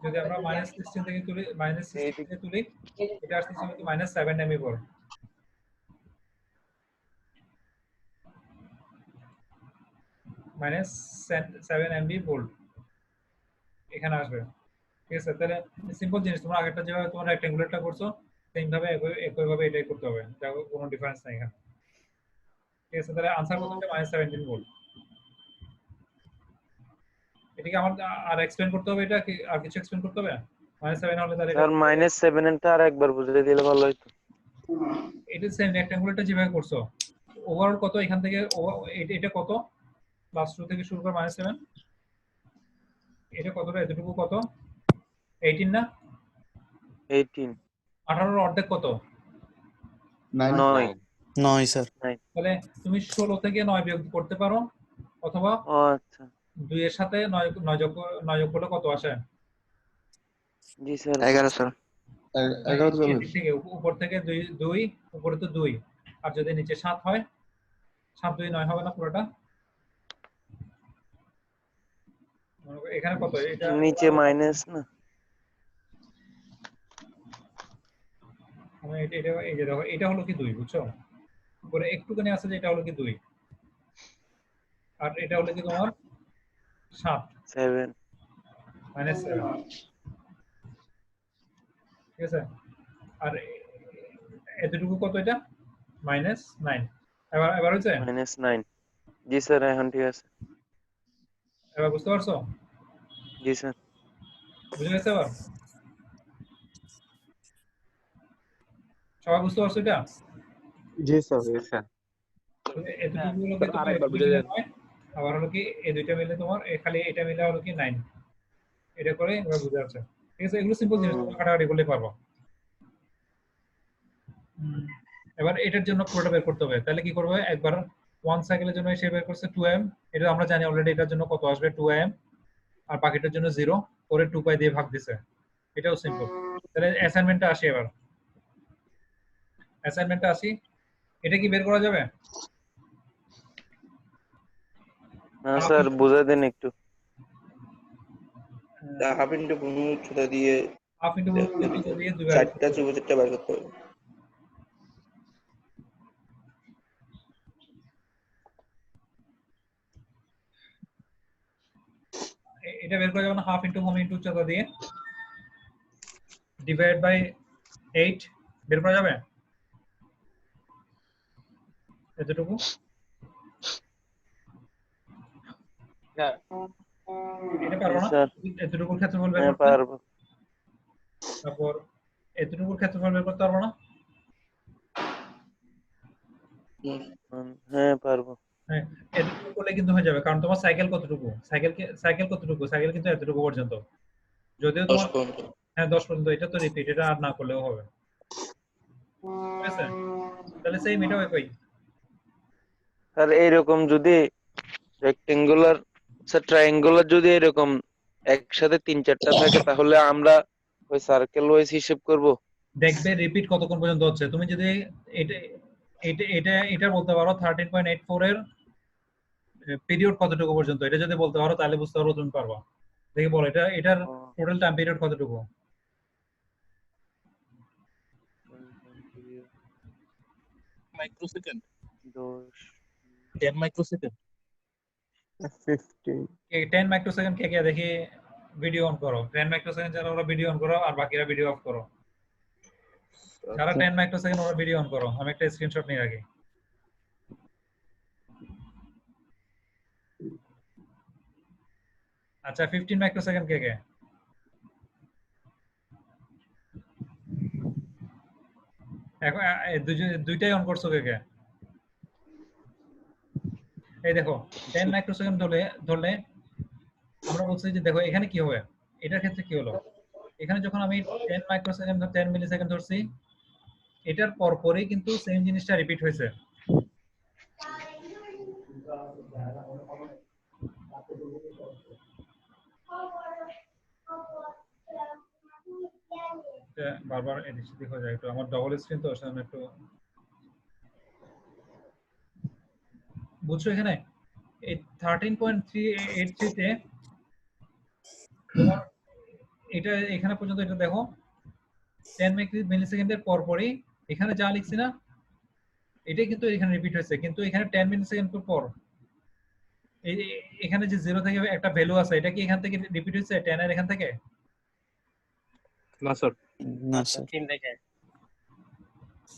Speaker 1: যদি আমরা -16 থেকে তুলি -16 থেকে তুলি এটা আসছে কিন্তু -7 এমবি পর -7 এমবি ভোল্ট এখানে আসবে। ঠিক আছে, তাহলে সিম্পল জিনিস, তোমরা আগেরটা যেভাবে তোমরা রেক্ট্যাঙ্গুলারটা করছো সেম ভাবে একই ভাবে এটাই করতে হবে, দেখো কোনো ডিফারেন্স নাই এখানে। ঠিক আছে, তাহলে आंसर কত হবে? -17 ভোল্ট। এটাকে আমার আর এক্সপ্লেইন করতে হবে, এটা কি আর কিছু এক্সপ্লেইন করতে হবে? -7 হলে তাহলে
Speaker 3: স্যার -7 এরটা আর একবার বুঝিয়ে দিলে ভালো হতো।
Speaker 1: এটা সেম রেক্ট্যাঙ্গুলারটা যেভাবে করছো ওভারঅল কত এখান থেকে এটা কত প্লাস 2 থেকে শুরু করে -7 এটা কতটা এতটুকু কত 18 না
Speaker 3: 18
Speaker 1: 18 এর অর্ধেক কত
Speaker 3: 9
Speaker 2: 9 স্যার।
Speaker 1: তাহলে তুমি 16 থেকে 9 বিয়োগ করতে পারো অথবা
Speaker 3: ও আচ্ছা
Speaker 1: 2 এর সাথে 9 যোগ করলে কত আসে?
Speaker 3: জি স্যার
Speaker 2: 11 স্যার।
Speaker 7: 11 চলে
Speaker 1: এদিক থেকে উপর থেকে 2 উপরে তো 2 আর যদি নিচে 7 হয় 7 2 9 হবে না পুরোটা? এখানে কত এটা
Speaker 3: নিচে মাইনাস না
Speaker 1: আমি এটা এই যে দেখো এটা হলো কি 2 বুঝছো, উপরে একটুখানি আছে যে এটা হলো কি 2 আর এটা হলো কি তোমার 7
Speaker 3: 7
Speaker 1: -7 ঠিক আছে, আর এতটুকু কত এটা -9 এবার হচ্ছে
Speaker 3: -9 জি স্যার এখন ঠিক আছে
Speaker 1: এবার বুঝতে পারছো?
Speaker 3: জি স্যার
Speaker 1: বুঝে গেছে এবার সবাই বুঝতে পারছো এটা?
Speaker 8: জি স্যার জি স্যার
Speaker 1: এতটুকু হলো কি তোমার
Speaker 8: আরেকবার বুঝে দেন।
Speaker 1: 9 আবার হলো কি এই দুইটা মিলে তোমার খালি এটা মিলে হলো কি 9 এটা করে এবার বুঝে যাচ্ছে। ঠিক আছে, এগুলো সিম্পল জিনিস, তোমরা কাটাকাটি করলে পারবো। এবার এটার জন্য পুরোটা বের করতে হবে, তাহলে কি করবে একবার 1 সাইকেলের জন্য সে বের করছে 2m, এটা আমরা জানি অলরেডি এটার জন্য কত আসবে 2m আর বাকিটার জন্য 0 করে 2 পাই দিয়ে ভাগ দিছে, এটাও সিম্পল। তাহলে অ্যাসাইনমেন্টটা আসি, এবার অ্যাসাইনমেন্টটা আসি, এটা কি বের করা যাবে?
Speaker 3: না স্যার বুঝে দেন একটু
Speaker 9: হাফ ইন্টু ভূমি উচ্চতা দিয়ে
Speaker 1: হাফ ইনটু দিয়ে দুইবার
Speaker 9: চারটা ত্রিভুজেরটা বের করতে হবে।
Speaker 1: এটা বের করা যাবে না, হাফ ইনটু ভূমি ইনটু উচ্চতা দিয়ে ডিভাইড বাই 8 বের করা যাবে এতটুকু? এটা পারবো না,
Speaker 3: স্যার
Speaker 1: এতটুকুর ক্ষেত্রফল বের
Speaker 3: হ্যাঁ
Speaker 1: করতে
Speaker 3: পারবো
Speaker 1: তারপর এতটুকুর ক্ষেত্রফল বের করতে পারবো না?
Speaker 3: হ্যাঁ পারবো
Speaker 1: হ্যাঁ, এতটুকু করলে কিন্তু হয়ে যাবে, কারণ তোমার সাইকেল কতটুকু, সাইকেল কতটুকু, সাইকেল কিন্তু এতটুকু পর্যন্ত, যদিও
Speaker 9: 10
Speaker 1: তোমার
Speaker 9: পর্যন্ত।
Speaker 1: হ্যাঁ 10 পর্যন্ত, এটা তো রিপিট, এটা আর না করলেও হবে। ঠিক আছে, তাহলে সেই এটাও একই।
Speaker 3: স্যার এইরকম যদি রেক্টেঙ্গুলার স্যার ট্রায়াঙ্গুলার যদি এরকম একসাথে 3-4টা থাকে তাহলে আমরা ওই সার্কেল ওয়াইজ হিসাব করব।
Speaker 1: দেখবে রিপিট কতক্ষণ পর্যন্ত হচ্ছে, তুমি যদি এটা এটা বলতে পারো 13.84 এর পিরিয়ড কতটুকু পর্যন্ত, এটা যদি বলতে পারো তাহলে বুঝতে পারো তুমি পারবা। দেখি বলো এটার টোটাল টাইম পিরিয়ড কতটুকু?
Speaker 5: মাইক্রোসেকেন্ড
Speaker 3: 10
Speaker 5: 10 মাইক্রোসেকেন্ড
Speaker 3: 15
Speaker 1: 10 মাইক্রোসেকেন্ড কে দেখি ভিডিও অন করো, 10 মাইক্রোসেকেন্ড যারা ওরা ভিডিও অন করো আর বাকিরা ভিডিও অফ করো। যারা 10 মাইক্রোসেকেন্ড ওরা ভিডিও অন করো, আমি একটা স্ক্রিনশট নিয়ে রাখি। আচ্ছা 15 মাইক্রোসেকেন্ড কে এখন দুইটাই অন করছো কে? এই দেখো 10 মাইক্রোসেকেন্ড ধরলে আমরা বলছি যে দেখো এখানে কি হবে, এটার ক্ষেত্রে কি হলো, এখানে যখন আমি 10 মাইক্রোসেকেন্ড 10 মিলিসেকেন্ড ধরছি এটার পরপরই কিন্তু সেম জিনিসটা রিপিট হয়েছে। এটা বারবার এদিক সেদিক হয়ে যায়, একটু আমার ডবল স্ক্রিন তো সেজন্য একটু বুঝছো। এখানে এই 13.383 তে তোমার এটা এখানে পর্যন্ত এটা দেখো 10 মিলিসেকেন্ডের পর পরই এখানে যা লিখছি না এটাই কিন্তু এখানে রিপিট হয়েছে, কিন্তু এখানে 10 মিলিসেকেন্ড পর এই এখানে যে 0 থেকে একটা ভ্যালু আছে এটা কি এখান থেকে রিপিট হয়েছে 10 এর এখান থেকে?
Speaker 5: না স্যার।
Speaker 2: না স্যার।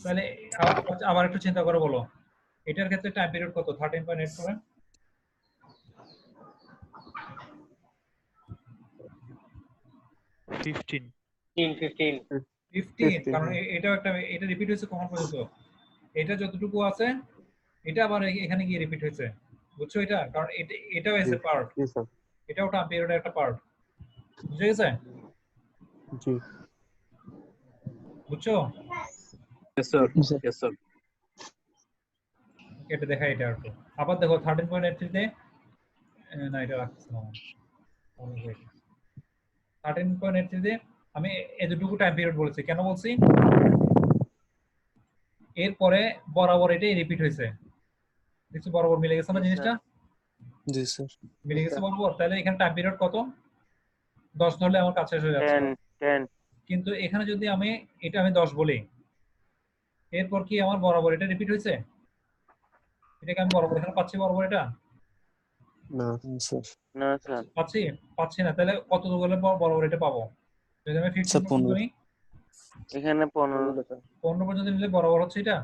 Speaker 1: তাহলে আবার একটু চিন্তা করে বলো এটার ক্ষেত্রে টাইম পিরিয়ড কত? 13.8 করেন। 15 কারণ এটাও একটা এটা রিপিট হয়েছে কখন পর্যন্ত? এটা যতটুকু আছে এটা আবার এখানে গিয়ে রিপিট হয়েছে, বুঝছো? এটা কারণ এটাও এসে পার্ট,
Speaker 7: জি স্যার।
Speaker 1: এটাও টাইম পিরিয়ডের একটা পার্ট, বুঝে গেছে?
Speaker 7: জি
Speaker 1: বুঝছো?
Speaker 5: Yes sir, yes sir.
Speaker 1: এটা দেখা এটা আর কি। আবার দেখো 13.83 তে না এটা রাখছি না 13.83 তে আমি এতটুকু টাইম পিরিয়ড বলেছি, কেন বলছি? এরপরে বরাবর এটাই রিপিট হয়েছে, দেখছো বরাবর মিলে গেছে না জিনিসটা?
Speaker 2: জি স্যার।
Speaker 1: মিলে গেছে বরাবর। তাহলে এখানে টাইম পিরিয়ড কত? 10 ধরলে আমার কাছে এসে যাচ্ছে।
Speaker 3: 10
Speaker 1: কিন্তু এখানে যদি আমি এটা আমি 10 বলি, এরপর কি আমার বরাবর এটা রিপিট হয়েছে? এটাকে আমি বরাবর এখানে পাচ্ছি বরাবর এটা?
Speaker 7: না
Speaker 2: স্যার।
Speaker 3: না স্যার,
Speaker 1: পাচ্ছি না। তাহলে কত বলে বরাবর এটা পাবো? যদি আমি 15 পর্যন্ত নিই,
Speaker 3: এখানে 15
Speaker 1: 15 পর্যন্ত নিলে বরাবর হচ্ছে এটা।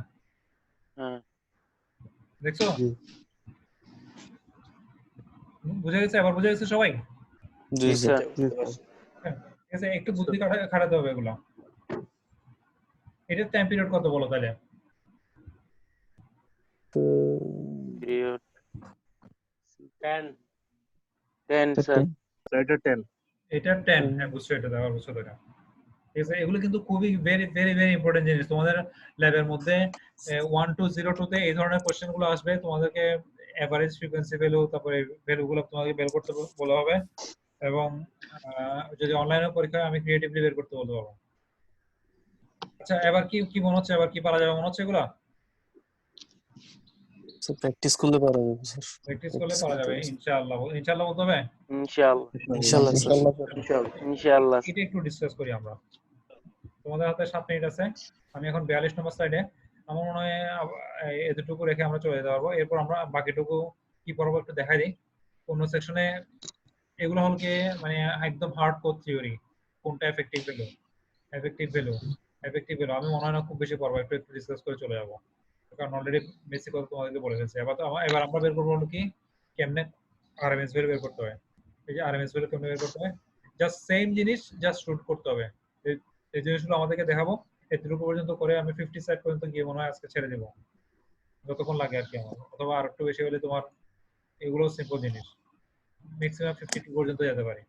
Speaker 3: হ্যাঁ
Speaker 1: দেখছো?
Speaker 7: জি
Speaker 1: বুঝে গেছে? এবার বুঝে গেছে সবাই?
Speaker 2: জি স্যার।
Speaker 7: জি স্যার।
Speaker 1: হ্যাঁ, ঠিক আছে, একটু বুদ্ধি খাটাতে হবে এগুলো। এটার টাইম পিরিয়ড কত বলো তাহলে?
Speaker 3: Period 10 sir.
Speaker 5: এটা 10।
Speaker 1: এটা 10, হ্যাঁ বুঝছো, এটা দেওয়ার বুঝছো এটা। ঠিক আছে, এগুলো কিন্তু খুবই ভেরি ভেরি ভেরি ইম্পর্টেন্ট জিনিস। তোমাদের ল্যাবের মধ্যে 1202 তে এই ধরনের কোশ্চেন গুলো আসবে, তোমাদেরকে এভারেজ ফ্রিকোয়েন্সি ভ্যালু, তারপরে ভ্যালু গুলো তোমাকে বের করতে বলা হবে, এবং যদি অনলাইনে পরীক্ষা আমি ক্রিয়েটিভলি বের করতে বলতে পারবো। আচ্ছা, এবার কি কি মনে হচ্ছে? এবার কি পারা যাবে মনে হচ্ছে এগুলা?
Speaker 2: স্যার প্র্যাকটিস করলে পারা যাবে স্যার।
Speaker 1: প্র্যাকটিস করলে পারা যাবে ইনশাআল্লাহ। ইনশাআল্লাহ বলতে হবে?
Speaker 3: ইনশাআল্লাহ
Speaker 2: ইনশাআল্লাহ স্যার।
Speaker 3: ইনশাআল্লাহ।
Speaker 1: এটা একটু ডিসকাস করি আমরা। তোমাদের হাতে 7 মিনিট আছে। আমি এখন 42 নম্বর স্লাইডে, আমার মনে হয় এতটুকু রেখে আমরা চলে যেতে পারবো। এরপর আমরা বাকিটুকু কি পড়বো একটু দেখাই দিই। অন্য সেকশনে এগুলো হল কি মানে একদম হার্ড কোর থিওরি, কোনটা এফেক্টিভ ভ্যালু, আমি মনে হয় না খুব বেশি পড়বো, একটু ডিসকাস করে চলে যাবো, কারণ অলরেডি বেসিক কথা তোমাদেরকে বলে ফেলছি। এবার আমরা বের করবো কি কেমনে আরএমএস ভ্যালু বের করতে হয়। এই যে আরএমএস ভ্যালু কেমনে বের করতে হয়, জাস্ট সেম জিনিস জাস্ট শুট করতে হবে। এই জিনিসগুলো আমাদেরকে দেখাবো। এতটুকু পর্যন্ত করে আমি 50 সাইড পর্যন্ত গিয়ে মনে হয় আজকে ছেড়ে দেবো, যতক্ষণ লাগে আর কি আমার, অথবা আর একটু বেশি হলে তোমার এগুলো সিম্পল জিনিস, ম্যাক্সিমাম 52 পর্যন্ত যেতে পারি।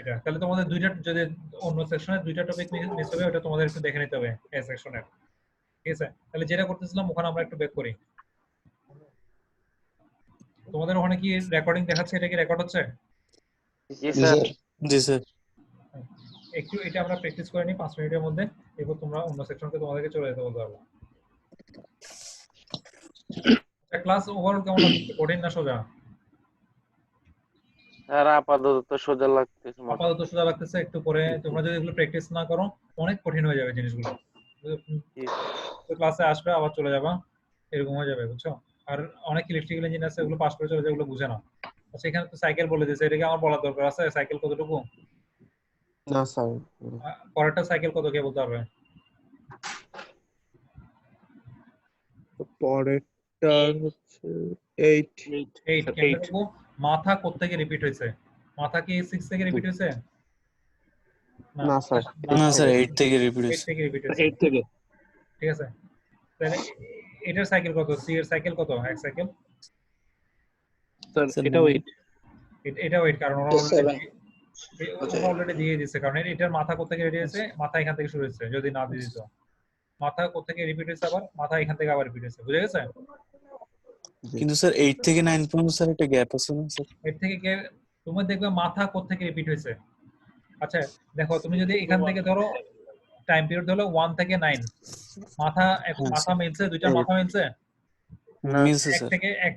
Speaker 1: এটা তাহলে তোমাদের দুইটা, যদি অন্য সেকশনে দুইটা টপিক মিস হবে ওটা তোমাদের একটু দেখে নিতে হবে এই সেকশনে, ঠিক আছে? তাহলে যেটা করতেছিলাম ওখানে আমরা একটু ব্যাক করি। তোমাদের ওখানে কি রেকর্ডিং দেখাচ্ছে? এটা কি রেকর্ড হচ্ছে?
Speaker 3: জি স্যার।
Speaker 2: জি স্যার।
Speaker 1: একটু এটা আমরা প্র্যাকটিস করে নিই 5 মিনিটের মধ্যে, এরপর তোমরা অন্য সেকশনকে তোমাদেরকে চলে যেতে বলতে পারবো। ক্লাস ওভারঅল কেমন লাগছে? কঠিন না সোজা?
Speaker 3: আর আপাতত সোজা লাগতেছে।
Speaker 1: আপাতত সোজা লাগতেছে, একটু পরে তোমরা যদি এগুলো প্র্যাকটিস না করো অনেক কঠিন হয়ে যাবে জিনিসগুলো। ক্লাসে আসবে আবার চলে যাবা, এরকম হয়ে যাবে, বুঝছো? আর অনেক ইলেকট্রিক্যাল ইঞ্জিনিয়ার আছে এগুলো পাস করে চলে যায়, এগুলো বুঝে না। আচ্ছা, এখানে তো সাইকেল বলে দিয়েছে, এটা কি আমার বলার দরকার আছে? সাইকেল কতটুকু?
Speaker 7: না স্যার।
Speaker 1: পরেরটা সাইকেল কত কে বলতে পারবে?
Speaker 7: পরেরটা হচ্ছে 8
Speaker 1: কেমনে বলবো? মাথা কোত্থেকে রিপিট হয়েছে? মাথা কি 6 থেকে রিপিট হয়েছে?
Speaker 7: না স্যার।
Speaker 2: না স্যার 8 থেকে রিপিট
Speaker 1: 8
Speaker 2: হয়েছে।
Speaker 1: থেকে রিপিট হয়েছে,
Speaker 5: 8 থেকে।
Speaker 1: ঠিক আছে? তাহলে এটার সাইকেল কত? সি এর সাইকেল কত? এক সাইকেল
Speaker 5: স্যার এটাও 8।
Speaker 1: এটাও 8, কারণ ওরা অলরেডি দিয়ে দিয়েছে, কারণ এটার মাথা কোত্থেকে রেডি হয়েছে? মাথা এখান থেকে শুরু হয়েছে, যদি না দিয়ে দিত। মাথা কোত্থেকে রিপিট হয়েছে? আবার মাথা এখান থেকে আবার রিপিট হয়েছে, বুঝে গেছে?
Speaker 2: কিন্তু স্যার 8 থেকে 9 পর্যন্ত স্যার একটা গ্যাপ আছে না স্যার?
Speaker 1: এর থেকে কে তুমি দেখবে মাথা কোত্থেকে রিপিট হয়েছে? আচ্ছা দেখো তুমি যদি এখান থেকে ধরো টাইম পিরিয়ড হলো 1 থেকে 9 মাথা মাথা মিলছে, দুইটা মাথা মিলছে?
Speaker 2: মিলছে
Speaker 1: এক
Speaker 2: স্যার।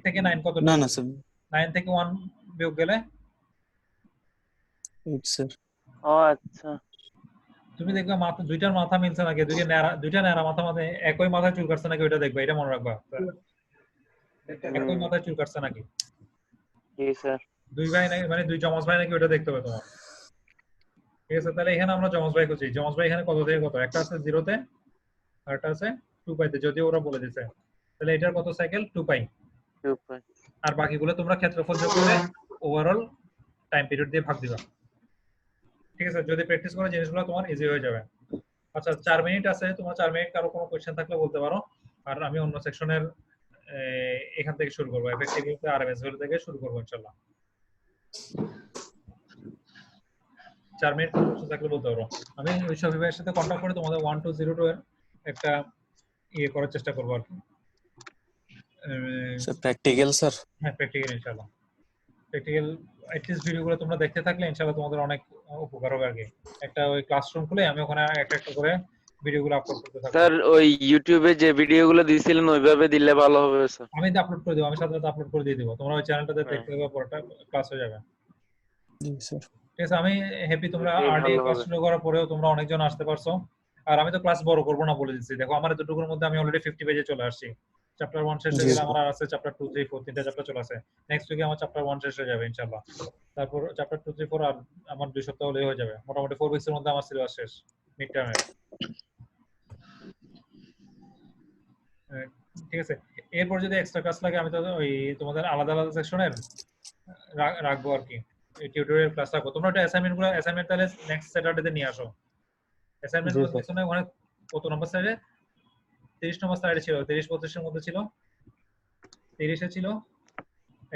Speaker 1: থেকে 9 কত?
Speaker 2: না না স্যার,
Speaker 1: 9 থেকে 1 বিয়োগ গেলে
Speaker 2: 8 স্যার।
Speaker 3: ও আচ্ছা,
Speaker 1: তুমি দেখবে মাথা দুইটার মাথা মিলছে নাকি, দুইটা ন্যাড়া মাথা মাঝে একই মাথায় চুল কাটছে নাকি, ওইটা দেখবে, এটা মনে রাখবা। একই মাথায় চুল কাটছে নাকি,
Speaker 3: জি স্যার।
Speaker 1: দুই ভাই নাকি, মানে দুই যমজ ভাই নাকি, ওইটা দেখতে হবে তোমার। ঠিক আছে, তাহলে এখানে আমরা যমজ ভাই খুঁজি। যমজ ভাই এখানে কত থেকে কত? একটা আছে 0 তে আর একটা আছে 2 পাইতে, যদিও ওরা বলে দিয়েছে। তাহলে এটার কত সাইকেল? 2 পাই। আর বাকিগুলো তোমরা ক্ষেত্রফল যোগ করে ওভারঅল টাইম পিরিয়ড দিয়ে ভাগ দিবা। ঠিক আছে, যদি প্র্যাকটিস করো জিনিসগুলো তোমার ইজি হয়ে যাবে। আচ্ছা 4 মিনিট আছে, তোমার 4 মিনিট কারো কোনো কোশ্চেন থাকলে বলতে পারো। আর আমি অন্য সেকশনের এখান থেকে শুরু করবো, এফেক্টিভিটি আরএমএস ভ্যালু থেকে শুরু করবো ইনশাআল্লাহ। 4 মিনিট কোনো কোশ্চেন থাকলে বলতে পারো। আমি ওই শফি ভাইয়ের সাথে কন্টাক্ট করে তোমাদের 1202 এর একটা করার চেষ্টা করবো আর কি।
Speaker 2: Sir practical sir.
Speaker 1: হ্যাঁ প্র্যাকটিক্যাল ইনশাআল্লাহ। প্র্যাকটিক্যাল অ্যাটলিস্ট ভিডিওগুলো তোমরা দেখতে থাকলে ইনশাআল্লাহ তোমাদের অনেক উপকার হবে আর কি। একটা ওই ক্লাসরুম খুলে আমি ওখানে একটা একটা করে ভিডিওগুলো আপলোড করতে থাকবো।
Speaker 3: স্যার ওই ইউটিউবে যে ভিডিওগুলো দিয়েছিলেন ওইভাবে দিলে ভালো হবে স্যার।
Speaker 1: আমি আপলোড করে দেবো, আমি সাথে সাথে আপলোড করে দিয়ে দেবো, তোমরা ওই চ্যানেলটাতে দেখতে হবে, পরটা ক্লাস হয়ে যাবে।
Speaker 2: জি স্যার।
Speaker 1: ঠিক আছে, আমি হ্যাপি তোমরা
Speaker 3: ওটাই
Speaker 1: আরডি
Speaker 3: ভালো
Speaker 1: ক্লাস
Speaker 3: হবে।
Speaker 1: শুরু করার পরেও তোমরা অনেকজন আসতে পারছো। আর আমি তো ক্লাস বড় করবো না বলে দিচ্ছি, দেখো আমার এতটুকুর মধ্যে আমি অলরেডি 50 পেজে চলে আসছি। চ্যাপ্টার 1 শেষ হয়ে গেলে আমার আর আছে চ্যাপ্টার 2 3 4 তিনটা চ্যাপ্টার চলে আছে। নেক্সট উইকে আমার চ্যাপ্টার 1 শেষ হয়ে যাবে ইনশাআল্লাহ। তারপর চ্যাপ্টার 2 3 4 আর আমার 2 সপ্তাহ হলেই হয়ে যাবে। মোটামুটি 4 উইকস এর মধ্যে আমার সিলেবাস শেষ মিড টার্মে। ঠিক আছে, এরপর যদি এক্সট্রা ক্লাস লাগে আমি তো ওই তোমাদের আলাদা আলাদা সেকশনের রাখবো আর কি, এই টিউটোরিয়াল ক্লাস রাখবো। তোমরা একটা অ্যাসাইনমেন্ট তাহলে নেক্সট স্যাটারডেতে নিয়ে আসো। অ্যাসাইনমেন্ট গুলো দেখছো না ওখানে কত নম্বর স্লাইডে? 30 নম্বর স্লাইডে ছিল, 30 25 এর মধ্যে ছিল, 30 এ ছিল,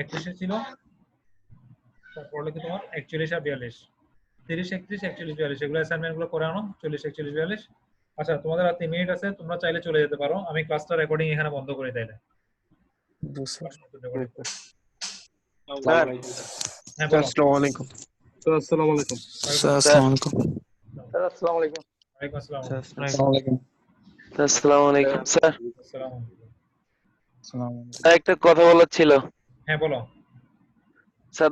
Speaker 1: 31 এ ছিল, তারপর লিখে তোমার 41 আর 42, 30 31 41 42 এগুলো অ্যাসাইনমেন্ট গুলো করে আনো। 40 41 42। আচ্ছা তোমাদের আর 3 মিনিট আছে, তোমরা চাইলে চলে যেতে পারো, আমি ক্লাসটা রেকর্ডিং এখানে বন্ধ করে তাইলে।
Speaker 2: জি স্যার।
Speaker 3: স্যার
Speaker 1: হ্যাঁ বলো।
Speaker 7: আসসালামু আলাইকুম।
Speaker 5: স্যার আসসালামু আলাইকুম।
Speaker 2: স্যার আসসালামু আলাইকুম।
Speaker 9: স্যার আসসালামু আলাইকুম।
Speaker 1: ওয়ালাইকুম আসসালাম।
Speaker 2: আসসালামু আলাইকুম।
Speaker 3: আসসালামু আলাইকুম স্যার।
Speaker 1: আসসালামু আলাইকুম।
Speaker 2: আসসালামু আলাইকুম।
Speaker 3: স্যার একটা কথা বলার ছিল।
Speaker 1: হ্যাঁ বলো।
Speaker 3: স্যার